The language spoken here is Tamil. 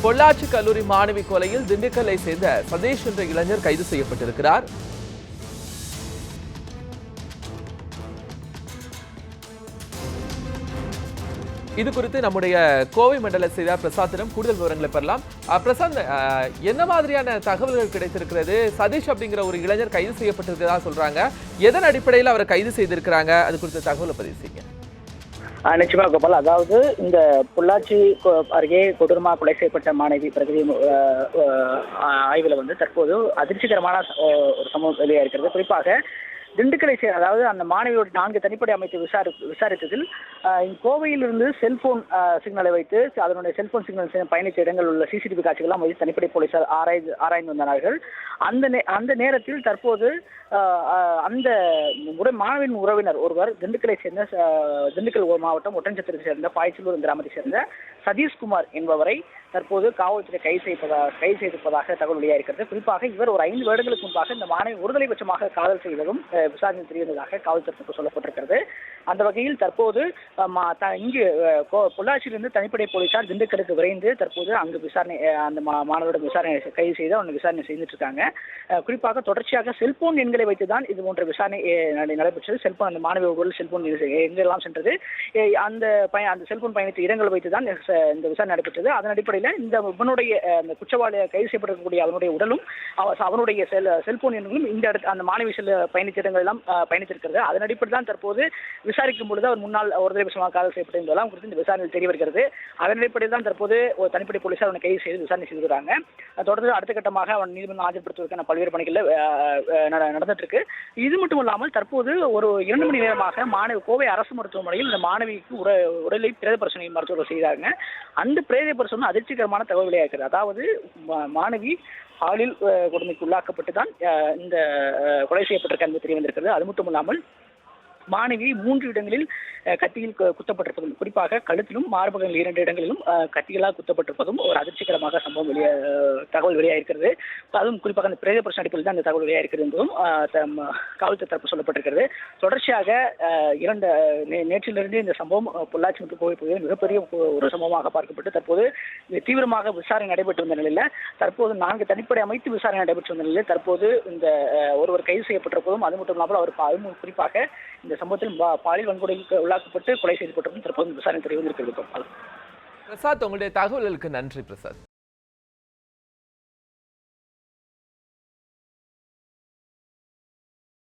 பொள்ளாச்சி கல்லூரி மாணவி கொலையில் திண்டுக்கல்லை சேர்ந்த சதீஷ் என்ற இளைஞர் கைது செய்யப்பட்டிருக்கிறார். இது குறித்து நம்முடைய கோவை மண்டல செய்தியாளர் பிரசாத்திடம் கூடுதல் விவரங்களை பெறலாம். பிரசாந்த், என்ன மாதிரியான தகவல்கள் கிடைத்திருக்கிறது? சதீஷ் அப்படிங்கிற ஒரு இளைஞர் கைது செய்யப்பட்டிருக்கிறதா சொல்றாங்க. எதன் அடிப்படையில் அவரை கைது செய்திருக்கிறாங்க? அது குறித்த தகவலை பதிவு செய்யுங்க. நிச்சயமா கோபால், அதாவது இந்த பொள்ளாச்சி அருகே கொடூரமா கொலை செய்யப்பட்ட மாணவி பிரகதி ஆய்வில் தற்போது அதிர்ச்சிகரமான ஒரு சம்பவம் வெளியாக இருக்கிறது. குறிப்பாக திண்டுக்கலை அதாவது அந்த மாணவியோட 4 தனிப்படை அமைத்து விசாரித்ததில் கோவையிலிருந்து செல்போன் சிக்னலை வைத்து அதனுடைய செல்போன் சிக்னல் பயணித்த இடங்கள் உள்ள சிசிடிவி காட்சிகள்லாம் வைத்து தனிப்படை போலீசார் ஆராய்ந்து வந்தார்கள். அந்த நேரத்தில் தற்போது அந்த மாணவியின் உறவினர் ஒருவர் திண்டுக்கல் மாவட்டம் ஒட்டன்சத்திரத்தை சேர்ந்த பாய்ச்சலூர் கிராமத்தை சேர்ந்த சதீஷ்குமார் என்பவரை தற்போது காவல்துறை கைது செய்திருப்பதாக தகவல் வெளியாகிறது. குறிப்பாக இவர் ஒரு 5 வருடங்களுக்கு முன்பாக இந்த மாணவி ஒருதலைபட்சமாக காதல் செய்ததும் விசாரணை தெரியவதாக காவல்துறைக்கு சொல்லப்பட்டிருக்கிறது. அந்த வகையில் தற்போது இங்கு பொள்ளாச்சியிலிருந்து தனிப்படை போலீசார் திண்டுக்கலுக்கு விரைந்து தற்போது அங்கு விசாரணை அந்த மாணவரிடம் விசாரணை கைது செய்து அவங்க விசாரணை செய்துட்டு இருக்காங்க. குறிப்பாக தொடர்ச்சியாக செல்போன் எண்களை வைத்துதான் இது போன்ற விசாரணை நடைபெற்றது. செல்போன் அந்த மாணவி ஒரு செல்போன் எங்கெல்லாம் சென்றது, அந்த செல்போன் பயணித்த இடங்கள் வைத்துதான் இந்த விசாரணை நடைபெற்றது. அதன் அடிப்படையில் இந்த இவனுடைய அந்த குற்றவாளியை கைது செய்யப்பட்டிருக்கக்கூடிய அவனுடைய உடலும் அவனுடைய செல்போன் எண்களும் அந்த மாணவி பயணித்த இடங்கள் எல்லாம் பயணித்திருக்கிறது. அதன் அடிப்படையில் தான் தற்போது விசாரிக்கும் பொழுது அவர் முன்னாள் ஒருதலைபட்சமாக காதல் செய்யப்பட்டிருந்ததெல்லாம் குறித்து இந்த விசாரணையில் தெரிய வருகிறது. அதன் அடிப்படையில் தான் தற்போது ஒரு தனிப்படை போலீசார் அவனை கைது செய்து விசாரணை செய்துகிறாங்க. தொடர்ந்து அடுத்த கட்டமாக அவன் நீதிமன்றம் ஆஜர்படுத்துவதற்கான பல்வேறு பணிகள் நடந்துட்டு இருக்கு. இது மட்டும் இல்லாமல் தற்போது ஒரு 2 மணி நேரமாக கோவை அரசு மருத்துவமனையில் இந்த மாணவிக்கு உடலை பிரேத பரிசோதனை மருத்துவர்கள் செய்தாங்க. அந்த பிரேத பரிசோதனை அதிர்ச்சிகரமான தகவல் வெளியாகிறது. அதாவது மாணவி பாலியல் கொடுமைக்கு உள்ளாக்கப்பட்டு தான் இந்த கொலை செய்யப்பட்டிருக்க என்பது தெரிய வந்திருக்கிறது. அது மட்டும் இல்லாமல் மாணவி 3 இடங்களில் கத்தியில் குத்தப்பட்டிருப்பதும், குறிப்பாக கழுத்திலும் மார்பகங்கள் 2 இடங்களிலும் கத்திகளால் குத்தப்பட்டிருப்பதும் ஒரு அதிர்ச்சிகரமாக சம்பவம் தகவல் வெளியாகிறது. அதுவும் குறிப்பாக அந்த பிரேத பரிசோதனை அடிப்படையில் தான் அந்த தகவல் வெளியாகிறது என்பதும் காவல்துறை தரப்பு சொல்லப்பட்டிருக்கிறது. தொடர்ச்சியாக நேற்றிலிருந்து இந்த சம்பவம் பொள்ளாச்சி மற்றும் கோவை பகுதியில் மிகப்பெரிய ஒரு சம்பவமாக பார்க்கப்பட்டு தற்போது தீவிரமாக விசாரணை நடைபெற்று வந்த நிலையில் தற்போது 4 தனிப்படை அமைத்து விசாரணை நடைபெற்று வந்த நிலையில் தற்போது இந்த ஒருவர் கைது செய்யப்பட்டிருப்பதும், அது மட்டும் இல்லாமல் அவர் குறிப்பாக இந்த சம்பவத்தில் பாலியல் வன்கொடுமைக்கு உள்ளாக்கப்பட்டு கொலை செய்யப்பட்டிருப்பதும் தற்போது விசாரணை தெரிய வந்திருக்கிறது. பிரசாத், உங்களுடைய தகவல்களுக்கு நன்றி பிரசாத்.